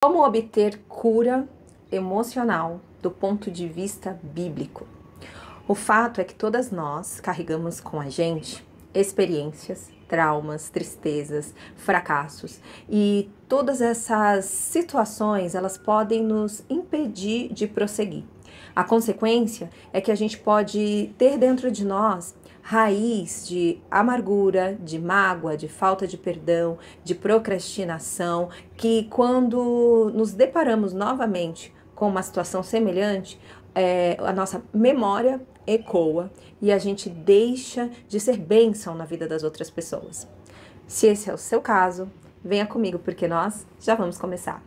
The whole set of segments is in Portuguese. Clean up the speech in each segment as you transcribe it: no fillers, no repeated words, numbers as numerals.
Como obter cura emocional do ponto de vista bíblico? O fato é que todas nós carregamos com a gente experiências, traumas, tristezas, fracassos, e todas essas situações, elas podem nos impedir de prosseguir. A consequência é que a gente pode ter dentro de nós raiz de amargura, de mágoa, de falta de perdão, de procrastinação, que quando nos deparamos novamente com uma situação semelhante, a nossa memória ecoa e a gente deixa de ser bênção na vida das outras pessoas. Se esse é o seu caso, venha comigo porque nós já vamos começar.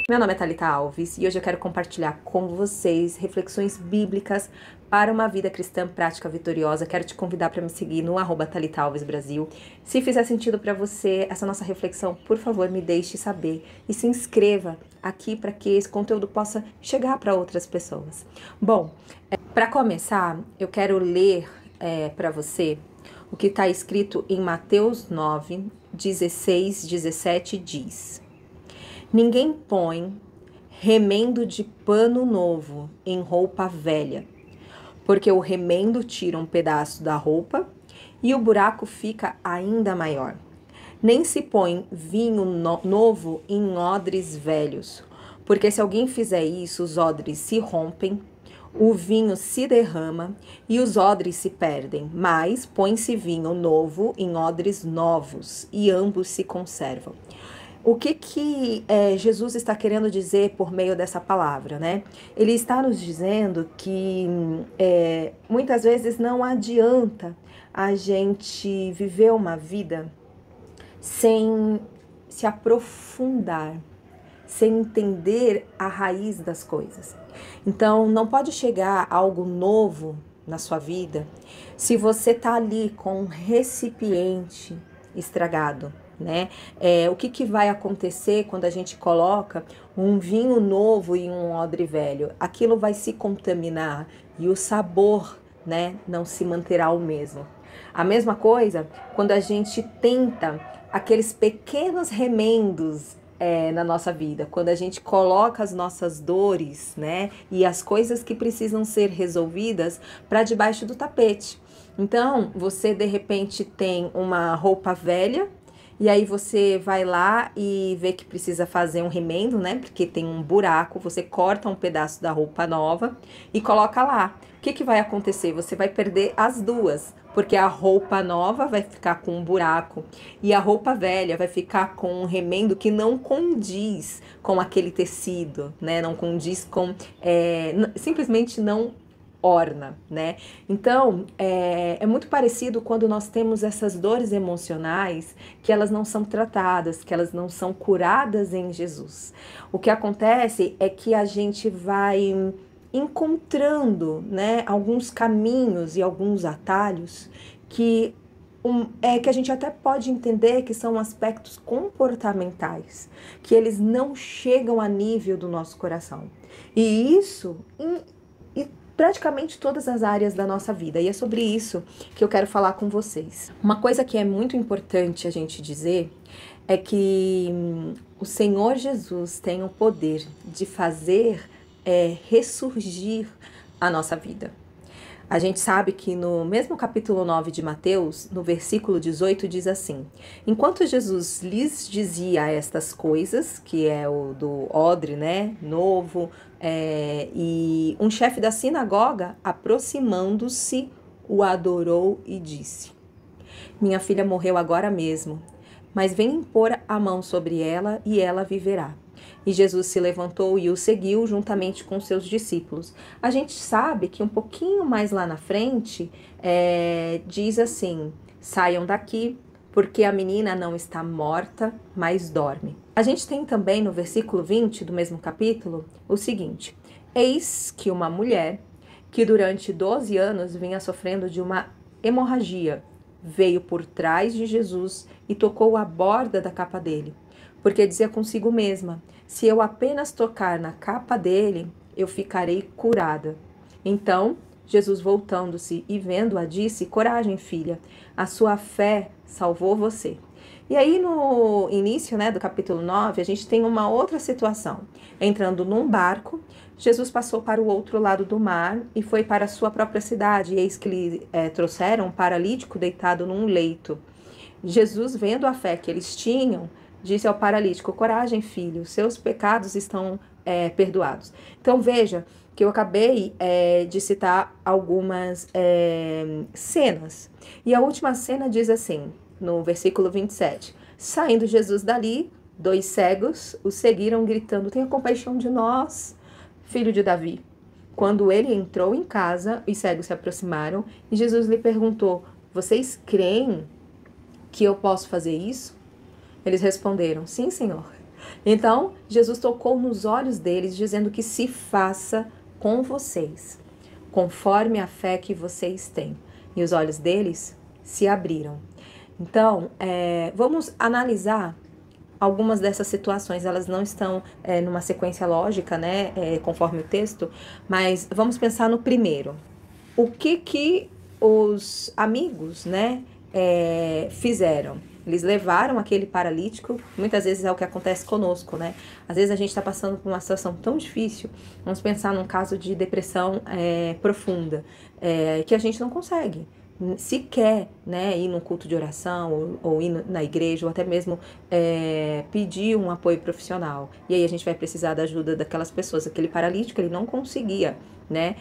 Meu nome é Thalita Alves e hoje eu quero compartilhar com vocês reflexões bíblicas para uma vida cristã prática vitoriosa. Quero te convidar para me seguir no @Thalita Alves Brasil. Se fizer sentido para você essa nossa reflexão, por favor, me deixe saber e se inscreva aqui para que esse conteúdo possa chegar para outras pessoas. Bom, para começar, eu quero ler para você o que está escrito em Mateus 9, 16, 17 diz: Ninguém põe remendo de pano novo em roupa velha, porque o remendo tira um pedaço da roupa e o buraco fica ainda maior. Nem se põe vinho novo em odres velhos, porque se alguém fizer isso, os odres se rompem, o vinho se derrama e os odres se perdem, mas põe-se vinho novo em odres novos e ambos se conservam. O que Jesus está querendo dizer por meio dessa palavra, né? Ele está nos dizendo que muitas vezes não adianta a gente viver uma vida sem se aprofundar, sem entender a raiz das coisas. Então, não pode chegar algo novo na sua vida se você está ali com um recipiente estragado, né? O que vai acontecer quando a gente coloca um vinho novo em um odre velho? Aquilo vai se contaminar e o sabor, né, não se manterá o mesmo. A mesma coisa quando a gente tenta aqueles pequenos remendos na nossa vida, quando a gente coloca as nossas dores, né, e as coisas que precisam ser resolvidas para debaixo do tapete. Então, você de repente tem uma roupa velha, e aí você vai lá e vê que precisa fazer um remendo, né? Porque tem um buraco, você corta um pedaço da roupa nova e coloca lá. O que vai acontecer? Você vai perder as duas, porque a roupa nova vai ficar com um buraco e a roupa velha vai ficar com um remendo que não condiz com aquele tecido, né? Não condiz com... simplesmente não orna, né? Então, é muito parecido quando nós temos essas dores emocionais que elas não são tratadas, que elas não são curadas em Jesus. O que acontece é que a gente vai encontrando, né, alguns caminhos e alguns atalhos que a gente até pode entender que são aspectos comportamentais, que eles não chegam a nível do nosso coração. E isso praticamente todas as áreas da nossa vida. E é sobre isso que eu quero falar com vocês. Uma coisa que é muito importante a gente dizer é que o Senhor Jesus tem o poder de fazer ressurgir a nossa vida. A gente sabe que no mesmo capítulo 9 de Mateus, no versículo 18, diz assim: Enquanto Jesus lhes dizia estas coisas, que é o do odre, né, novo, e um chefe da sinagoga, aproximando-se, o adorou e disse: Minha filha morreu agora mesmo, mas vem impor a mão sobre ela e ela viverá. E Jesus se levantou e o seguiu juntamente com seus discípulos. A gente sabe que um pouquinho mais lá na frente, diz assim: saiam daqui, porque a menina não está morta, mas dorme. A gente tem também no versículo 20 do mesmo capítulo o seguinte: Eis que uma mulher que durante 12 anos vinha sofrendo de uma hemorragia veio por trás de Jesus e tocou a borda da capa dele, porque dizia consigo mesma: se eu apenas tocar na capa dele, eu ficarei curada. Então, Jesus, voltando-se e vendo-a, disse: coragem, filha, a sua fé salvou você. E aí no início, né, do capítulo 9, a gente tem uma outra situação. Entrando num barco, Jesus passou para o outro lado do mar e foi para a sua própria cidade. E eis que lhe trouxeram um paralítico deitado num leito. Jesus, vendo a fé que eles tinham, disse ao paralítico: coragem, filho, seus pecados estão perdoados. Então veja que eu acabei de citar algumas cenas. E a última cena diz assim, no versículo 27. Saindo Jesus dali, 2 cegos o seguiram gritando: tenha compaixão de nós, filho de Davi. Quando ele entrou em casa, os cegos se aproximaram e Jesus lhe perguntou: vocês creem que eu posso fazer isso? Eles responderam: sim, Senhor. Então, Jesus tocou nos olhos deles, dizendo que se faça com vocês, conforme a fé que vocês têm. E os olhos deles se abriram. Então, vamos analisar algumas dessas situações. Elas não estão numa sequência lógica, né, conforme o texto, mas vamos pensar no primeiro. O que os amigos, né, fizeram? Eles levaram aquele paralítico. Muitas vezes é o que acontece conosco, né? Às vezes a gente está passando por uma situação tão difícil. Vamos pensar num caso de depressão profunda, que a gente não consegue sequer, né, ir num culto de oração ou ir na igreja, ou até mesmo pedir um apoio profissional. E aí a gente vai precisar da ajuda daquelas pessoas. Aquele paralítico, ele não conseguia, né,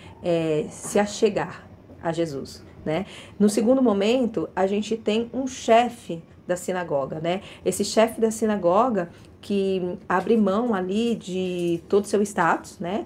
se achegar a Jesus, né? No segundo momento, a gente tem um chefe da sinagoga, né? Esse chefe da sinagoga que abre mão ali de todo o seu status, né?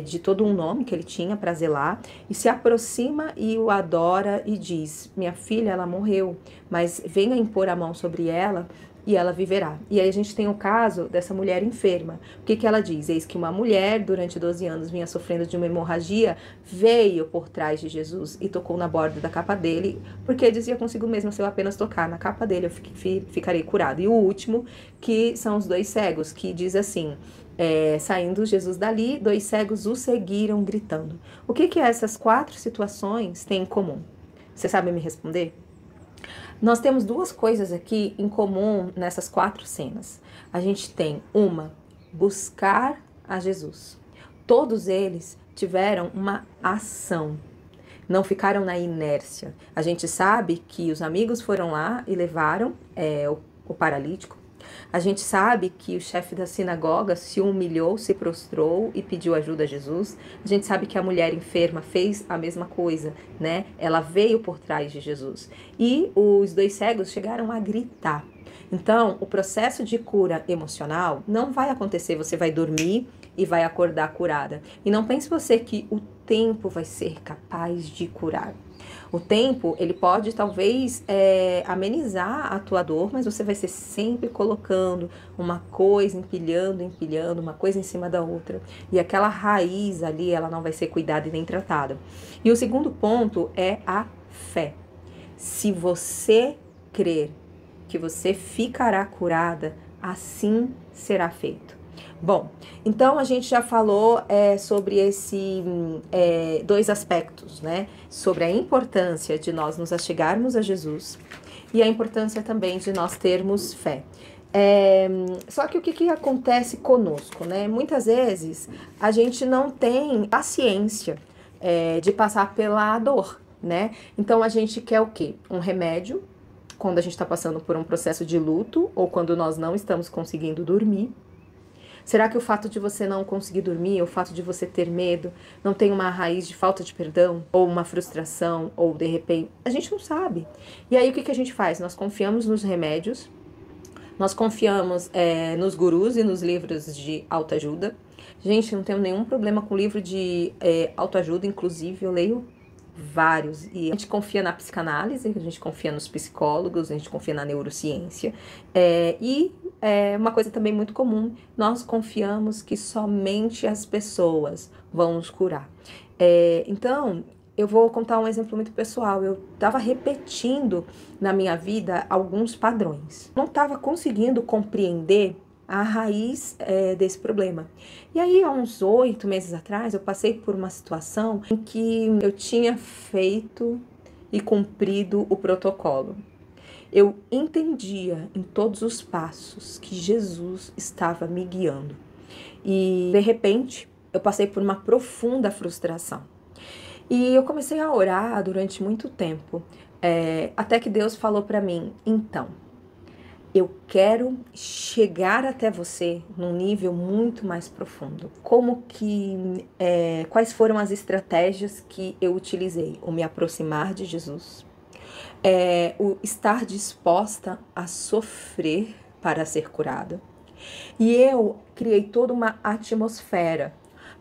De todo um nome que ele tinha para zelar, e se aproxima e o adora e diz: minha filha, ela morreu, mas venha impor a mão sobre ela e ela viverá. E aí a gente tem o caso dessa mulher enferma. O que ela diz? Eis que uma mulher, durante 12 anos, vinha sofrendo de uma hemorragia, veio por trás de Jesus e tocou na borda da capa dele, porque dizia consigo mesma: se eu apenas tocar na capa dele, eu ficarei curado. E o último, que são os 2 cegos, que diz assim: saindo Jesus dali, 2 cegos o seguiram gritando. O que essas 4 situações têm em comum? Você sabe me responder? Nós temos 2 coisas aqui em comum nessas 4 cenas. A gente tem uma: buscar a Jesus. Todos eles tiveram uma ação, não ficaram na inércia. A gente sabe que os amigos foram lá e levaram o paralítico. A gente sabe que o chefe da sinagoga se humilhou, se prostrou e pediu ajuda a Jesus. A gente sabe que a mulher enferma fez a mesma coisa, né? Ela veio por trás de Jesus. E os 2 cegos chegaram a gritar. Então, o processo de cura emocional não vai acontecer, você vai dormir e vai acordar curada. E não pense você que o tempo vai ser capaz de curar. O tempo, ele pode talvez amenizar a tua dor, mas você vai ser sempre colocando uma coisa, empilhando, uma coisa em cima da outra. E aquela raiz ali, ela não vai ser cuidada e nem tratada. E o segundo ponto é a fé. Se você crer que você ficará curada, assim será feito. Bom, então a gente já falou sobre esses 2 aspectos, né? Sobre a importância de nós nos achegarmos a Jesus e a importância também de nós termos fé. Só que o que acontece conosco, né? Muitas vezes a gente não tem paciência de passar pela dor, né? Então a gente quer o quê? Um remédio quando a gente está passando por um processo de luto ou quando nós não estamos conseguindo dormir. Será que o fato de você não conseguir dormir, o fato de você ter medo, não tem uma raiz de falta de perdão? Ou uma frustração, ou de repente... A gente não sabe. E aí o que a gente faz? Nós confiamos nos remédios, nós confiamos nos gurus e nos livros de autoajuda. Gente, não tenho nenhum problema com livro de autoajuda, inclusive eu leio vários. E a gente confia na psicanálise, a gente confia nos psicólogos, a gente confia na neurociência. Uma coisa também muito comum, nós confiamos que somente as pessoas vão nos curar. Então, eu vou contar um exemplo muito pessoal. Eu estava repetindo na minha vida alguns padrões. Não estava conseguindo compreender a raiz desse problema. E aí, há uns 8 meses atrás, eu passei por uma situação em que eu tinha feito e cumprido o protocolo. Eu entendia em todos os passos que Jesus estava me guiando. E, de repente, eu passei por uma profunda frustração. E eu comecei a orar durante muito tempo, até que Deus falou para mim, então, eu quero chegar até você num nível muito mais profundo. Quais foram as estratégias que eu utilizei? O me aproximar de Jesus, o estar disposta a sofrer para ser curada. E eu criei toda uma atmosfera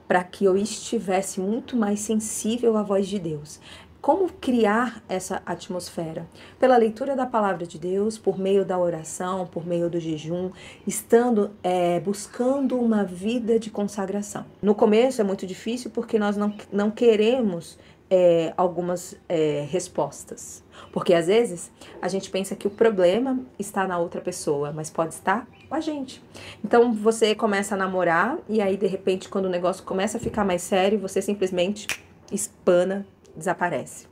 para que eu estivesse muito mais sensível à voz de Deus. Como criar essa atmosfera? Pela leitura da palavra de Deus, por meio da oração, por meio do jejum, buscando uma vida de consagração. No começo é muito difícil porque nós não queremos algumas respostas. Porque às vezes a gente pensa que o problema está na outra pessoa, mas pode estar com a gente. Então você começa a namorar e aí de repente quando o negócio começa a ficar mais sério, você simplesmente espana, desaparece.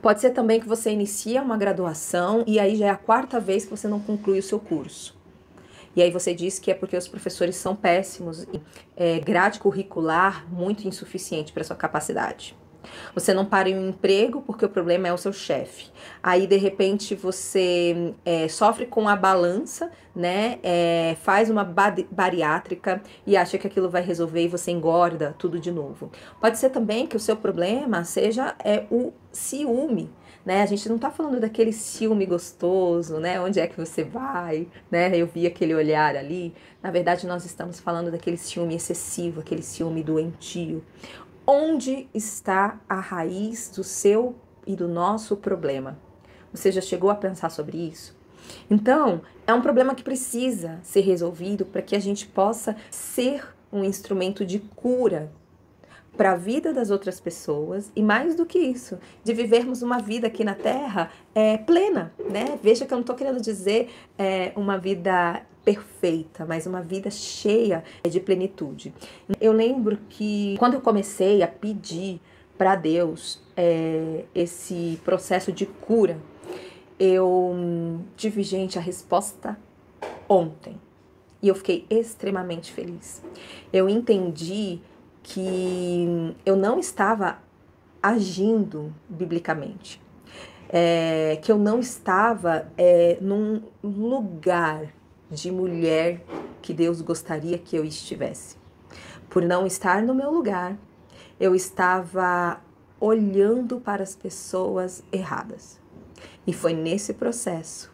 Pode ser também que você inicia uma graduação e aí já é a 4ª vez que você não conclui o seu curso. E aí você diz que é porque os professores são péssimos, grade curricular muito insuficiente para sua capacidade. Você não para em um emprego porque o problema é o seu chefe. Aí, de repente, você sofre com a balança, né? Faz uma bariátrica e acha que aquilo vai resolver e você engorda tudo de novo. Pode ser também que o seu problema seja o ciúme. Né? A gente não tá falando daquele ciúme gostoso, né? Onde é que você vai, né? Eu vi aquele olhar ali. Na verdade, nós estamos falando daquele ciúme excessivo, aquele ciúme doentio. Onde está a raiz do seu e do nosso problema? Você já chegou a pensar sobre isso? Então, é um problema que precisa ser resolvido para que a gente possa ser um instrumento de cura para a vida das outras pessoas e mais do que isso, de vivermos uma vida aqui na Terra plena, né? Veja que eu não estou querendo dizer uma vida perfeita, mas uma vida cheia de plenitude. Eu lembro que quando eu comecei a pedir para Deus esse processo de cura, eu tive, gente, a resposta ontem. E eu fiquei extremamente feliz. Eu entendi que eu não estava agindo biblicamente, que eu não estava num lugar de mulher que Deus gostaria que eu estivesse. Por não estar no meu lugar, eu estava olhando para as pessoas erradas. E foi nesse processo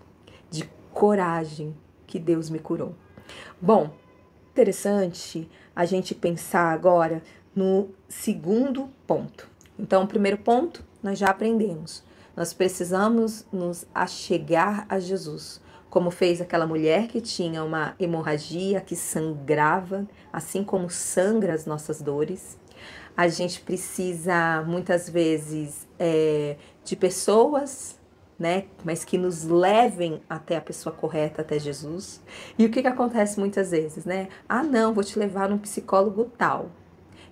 de coragem que Deus me curou. Bom, interessante a gente pensar agora no segundo ponto. Então, o primeiro ponto nós já aprendemos. Nós precisamos nos achegar a Jesus, como fez aquela mulher que tinha uma hemorragia, que sangrava, assim como sangra as nossas dores. A gente precisa, muitas vezes, de pessoas, né, mas que nos levem até a pessoa correta, até Jesus. E o que acontece muitas vezes, né? Ah, não, vou te levar num psicólogo tal.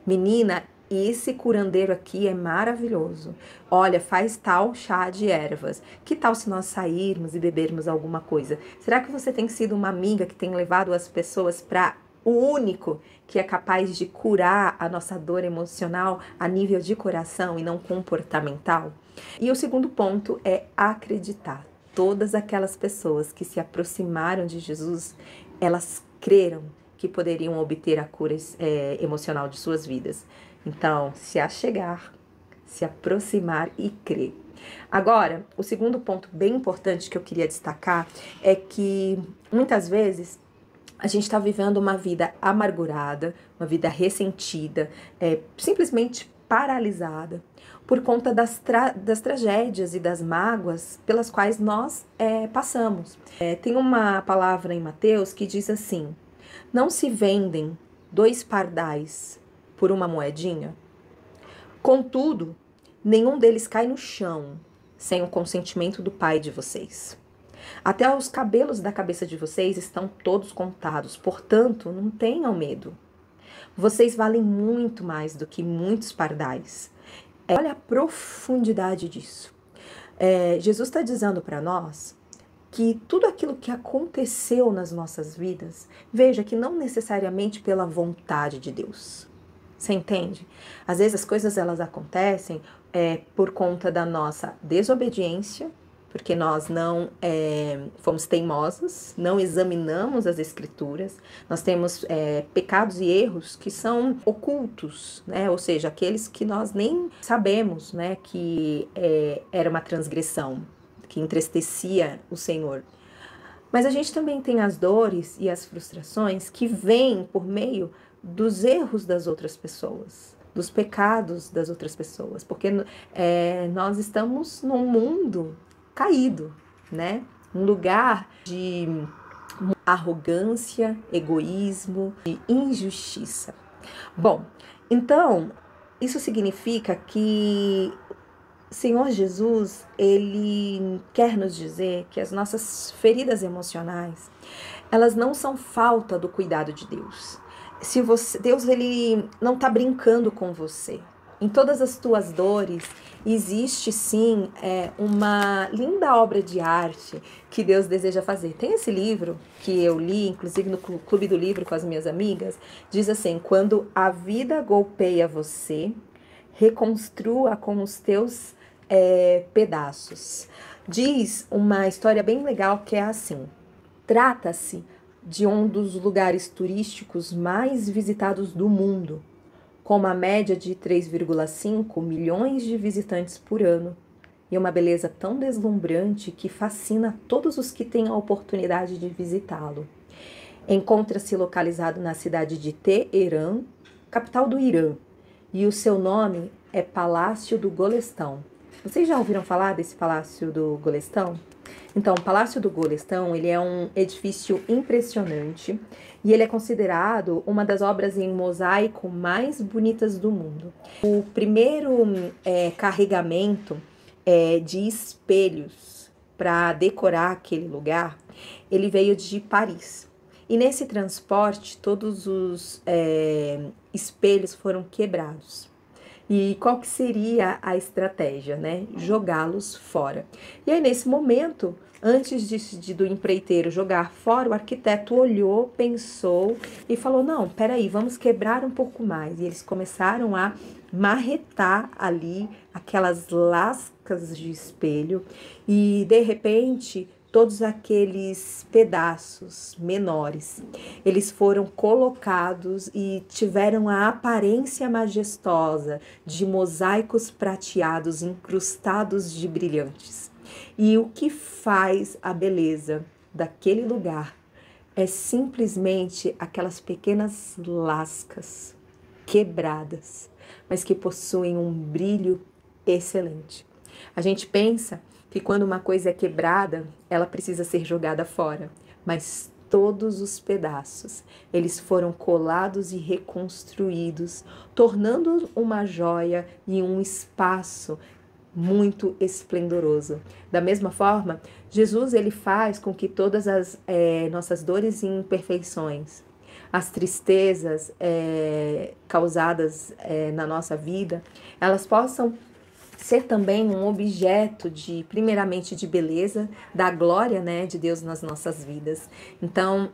Menina, esse curandeiro aqui é maravilhoso. Olha, faz tal chá de ervas. Que tal se nós sairmos e bebermos alguma coisa? Será que você tem sido uma amiga que tem levado as pessoas para o único que é capaz de curar a nossa dor emocional a nível de coração e não comportamental? E o segundo ponto é acreditar. Todas aquelas pessoas que se aproximaram de Jesus, elas creram que poderiam obter a cura emocional de suas vidas. Então, se achegar, se aproximar e crer. Agora, o segundo ponto bem importante que eu queria destacar é que muitas vezes a gente está vivendo uma vida amargurada, uma vida ressentida, simplesmente paralisada por conta das tragédias e das mágoas pelas quais nós passamos. Tem uma palavra em Mateus que diz assim: não se vendem 2 pardais por uma moedinha? Contudo, nenhum deles cai no chão sem o consentimento do Pai de vocês. Até os cabelos da cabeça de vocês estão todos contados, portanto, não tenham medo. Vocês valem muito mais do que muitos pardais. Olha a profundidade disso. Jesus está dizendo para nós que tudo aquilo que aconteceu nas nossas vidas, veja que não necessariamente pela vontade de Deus. Você entende? Às vezes as coisas elas acontecem por conta da nossa desobediência, porque nós não fomos teimosos, não examinamos as escrituras, nós temos pecados e erros que são ocultos, né? Ou seja, aqueles que nós nem sabemos, né, que era uma transgressão, que entristecia o Senhor. Mas a gente também tem as dores e as frustrações que vêm por meio dos erros das outras pessoas, dos pecados das outras pessoas, porque nós estamos num mundo caído, né? Um lugar de arrogância, egoísmo e injustiça. Bom, então, isso significa que o Senhor Jesus, Ele quer nos dizer que as nossas feridas emocionais, elas não são falta do cuidado de Deus. Deus, Ele não está brincando com você. Em todas as tuas dores, existe sim uma linda obra de arte que Deus deseja fazer. Tem esse livro que eu li, inclusive no Clube do Livro com as minhas amigas, diz assim: quando a vida golpeia você, reconstrua com os teus pedaços. Diz uma história bem legal que é assim: trata-se de um dos lugares turísticos mais visitados do mundo, com uma média de 3,5 milhões de visitantes por ano, e uma beleza tão deslumbrante que fascina todos os que têm a oportunidade de visitá-lo. Encontra-se localizado na cidade de Teherã, capital do Irã, e o seu nome é Palácio do Golestão. Vocês já ouviram falar desse Palácio do Golestão? Então, o Palácio do Golestão, ele é um edifício impressionante e ele é considerado uma das obras em mosaico mais bonitas do mundo. O primeiro carregamento de espelhos para decorar aquele lugar, ele veio de Paris. E nesse transporte, todos os espelhos foram quebrados. E qual que seria a estratégia, né? Jogá-los fora. E aí, nesse momento, antes do empreiteiro jogar fora, o arquiteto olhou, pensou e falou: não, peraí, vamos quebrar um pouco mais. E eles começaram a marretar ali aquelas lascas de espelho e, de repente, todos aqueles pedaços menores, eles foram colocados e tiveram a aparência majestosa de mosaicos prateados incrustados de brilhantes. E o que faz a beleza daquele lugar é simplesmente aquelas pequenas lascas quebradas, mas que possuem um brilho excelente. A gente pensa que quando uma coisa é quebrada, ela precisa ser jogada fora, mas todos os pedaços, eles foram colados e reconstruídos, tornando uma joia e um espaço muito esplendoroso. Da mesma forma, Jesus, ele faz com que todas as nossas dores e imperfeições, as tristezas causadas na nossa vida, elas possam ser também um objeto primeiramente, de beleza, da glória, né, de Deus nas nossas vidas. Então,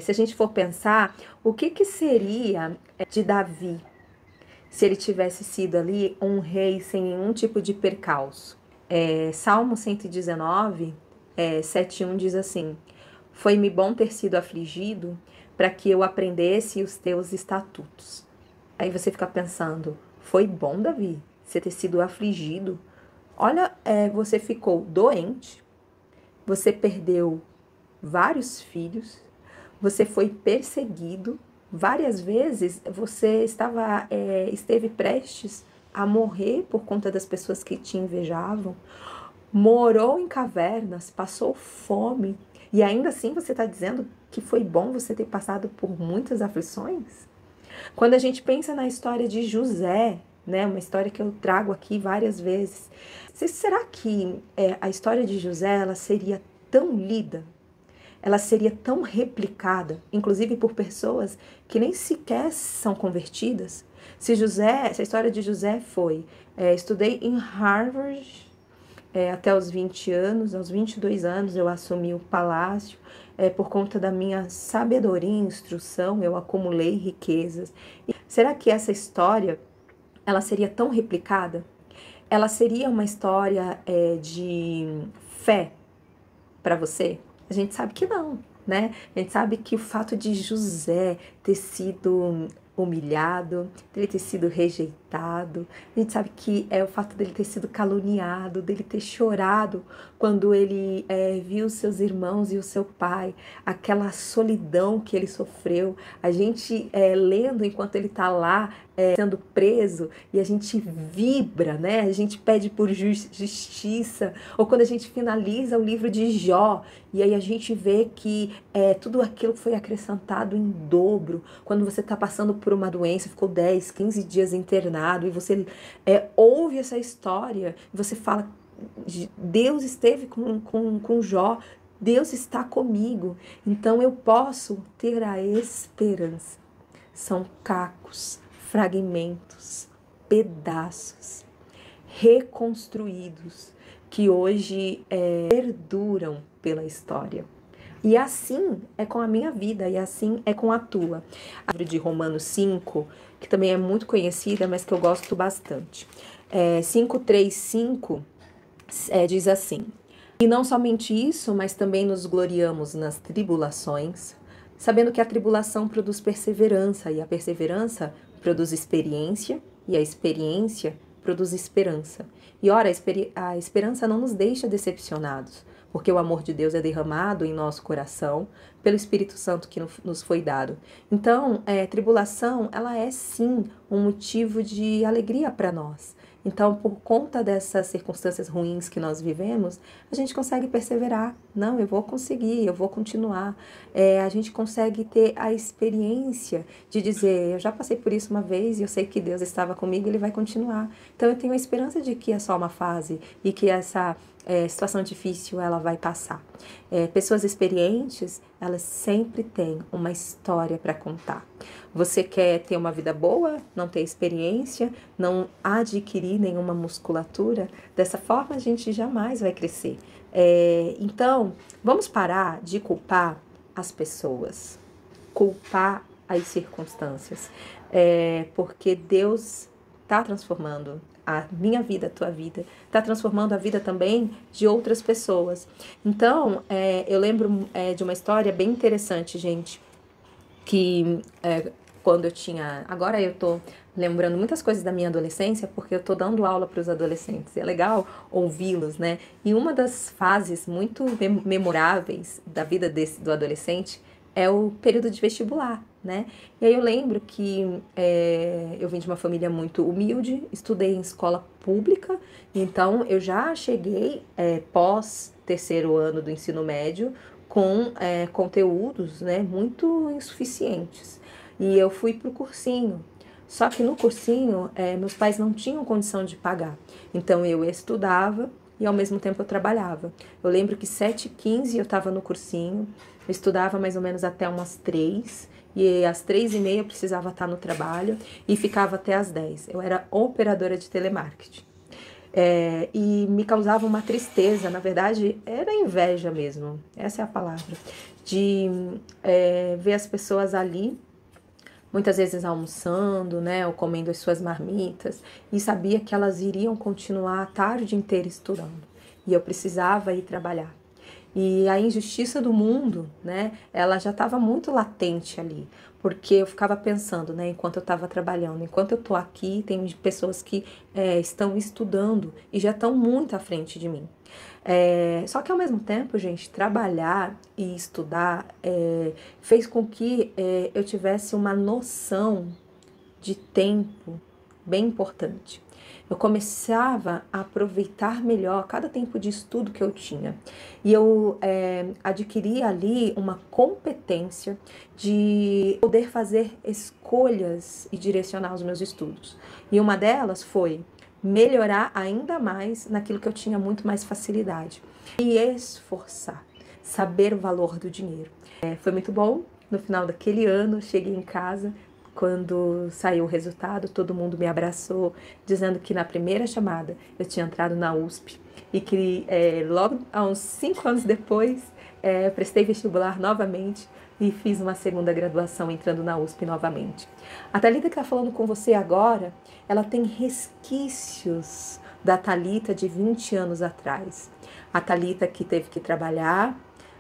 se a gente for pensar, o que seria de Davi se ele tivesse sido ali um rei sem nenhum tipo de percalço? Salmo 119, 7:1 diz assim: foi-me bom ter sido afligido para que eu aprendesse os teus estatutos. Aí você fica pensando, foi bom, Davi, você ter sido afligido? Olha, você ficou doente, você perdeu vários filhos, você foi perseguido, várias vezes você esteve prestes a morrer por conta das pessoas que te invejavam, morou em cavernas, passou fome, e ainda assim você está dizendo que foi bom você ter passado por muitas aflições? Quando a gente pensa na história de José, né, uma história que eu trago aqui várias vezes, será que a história de José ela seria tão lida, ela seria tão replicada, inclusive por pessoas que nem sequer são convertidas. Se a história de José foi, estudei em Harvard até os 20 anos, aos 22 anos eu assumi o palácio, por conta da minha sabedoria e instrução, eu acumulei riquezas. Será que essa história, ela seria tão replicada? Ela seria uma história de fé para você? A gente sabe que não, né? A gente sabe que o fato de José ter sido humilhado, dele ter sido rejeitado, a gente sabe que é o fato dele ter sido caluniado, dele ter chorado quando ele viu seus irmãos e o seu pai, aquela solidão que ele sofreu, a gente lendo enquanto ele está lá sendo preso, e a gente vibra, né? A gente pede por justiça, ou quando a gente finaliza o livro de Jó, e aí a gente vê que tudo aquilo foi acrescentado em dobro, quando você está passando por uma doença, ficou 10, 15 dias internado, e você ouve essa história, e você fala, Deus esteve com Jó, Deus está comigo, então eu posso ter a esperança. São cacos, fragmentos, pedaços reconstruídos que hoje perduram pela história. E assim é com a minha vida, e assim é com a tua. A livro de Romanos 5, que também é muito conhecida, mas que eu gosto bastante. 5:3-5 diz assim: e não somente isso, mas também nos gloriamos nas tribulações, sabendo que a tribulação produz perseverança, e a perseverança produz experiência, e a experiência produz esperança. E ora, a esperança não nos deixa decepcionados, porque o amor de Deus é derramado em nosso coração pelo Espírito Santo que nos foi dado. Então, tribulação, ela é sim um motivo de alegria para nós. Então, por conta dessas circunstâncias ruins que nós vivemos, a gente consegue perseverar. Não, eu vou conseguir, eu vou continuar. A gente consegue ter a experiência de dizer, eu já passei por isso uma vez e eu sei que Deus estava comigo e Ele vai continuar. Então, eu tenho a esperança de que é só uma fase e que essa situação difícil ela vai passar. Pessoas experientes, elas sempre têm uma história para contar. Você quer ter uma vida boa, não ter experiência, não adquirir nenhuma musculatura? Dessa forma a gente jamais vai crescer. Então, vamos parar de culpar as pessoas, culpar as circunstâncias, porque Deus está transformando a minha vida, a tua vida, está transformando a vida também de outras pessoas. Então, eu lembro de uma história bem interessante, gente, que quando eu tinha... Agora eu tô lembrando muitas coisas da minha adolescência, porque eu tô dando aula para os adolescentes. É legal ouvi-los, né? E uma das fases muito memoráveis da vida do adolescente é o período de vestibular, né? E aí eu lembro que eu vim de uma família muito humilde, estudei em escola pública, então eu já cheguei pós terceiro ano do ensino médio com conteúdos, né, muito insuficientes. E eu fui pro cursinho. Só que no cursinho, meus pais não tinham condição de pagar. Então eu estudava e ao mesmo tempo eu trabalhava. Eu lembro que 7h15 eu estava no cursinho, eu estudava mais ou menos até umas 3h, e às 3h30 eu precisava estar no trabalho e ficava até às 10h. Eu era operadora de telemarketing. E me causava uma tristeza, na verdade era inveja mesmo, essa é a palavra, de ver as pessoas ali, muitas vezes almoçando, né, ou comendo as suas marmitas, e sabia que elas iriam continuar a tarde inteira estudando, e eu precisava ir trabalhar. E a injustiça do mundo, né, ela já estava muito latente ali, porque eu ficava pensando, né, enquanto eu estava trabalhando, enquanto eu estou aqui, tem pessoas que estão estudando e já estão muito à frente de mim. Só que ao mesmo tempo, gente, trabalhar e estudar fez com que eu tivesse uma noção de tempo bem importante. Eu começava a aproveitar melhor cada tempo de estudo que eu tinha. E eu adquiri ali uma competência de poder fazer escolhas e direcionar os meus estudos. E uma delas foi melhorar ainda mais naquilo que eu tinha muito mais facilidade. E esforçar. saber o valor do dinheiro. Foi muito bom. No final daquele ano, cheguei em casa, quando saiu o resultado, todo mundo me abraçou, dizendo que na primeira chamada eu tinha entrado na USP e que logo, há uns 5 anos depois, prestei vestibular novamente e fiz uma segunda graduação entrando na USP novamente. A Thalita que está falando com você agora, ela tem resquícios da Thalita de 20 anos atrás. A Thalita que teve que trabalhar,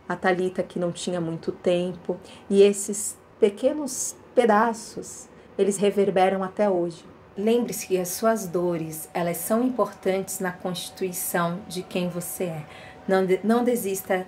a Thalita que não tinha muito tempo, e esses pequenos pedaços, eles reverberam até hoje. Lembre-se que as suas dores, elas são importantes na constituição de quem você é. Não desista,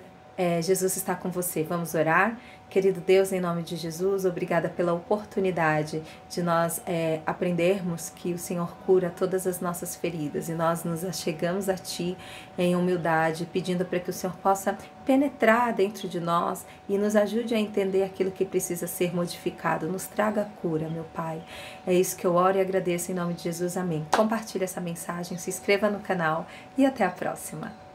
Jesus está com você. Vamos orar? Querido Deus, em nome de Jesus, obrigada pela oportunidade de nós aprendermos que o Senhor cura todas as nossas feridas e nós nos achegamos a Ti em humildade, pedindo para que o Senhor possa penetrar dentro de nós e nos ajude a entender aquilo que precisa ser modificado. Nos traga cura, meu Pai. É isso que eu oro e agradeço em nome de Jesus. Amém. Compartilhe essa mensagem, se inscreva no canal e até a próxima.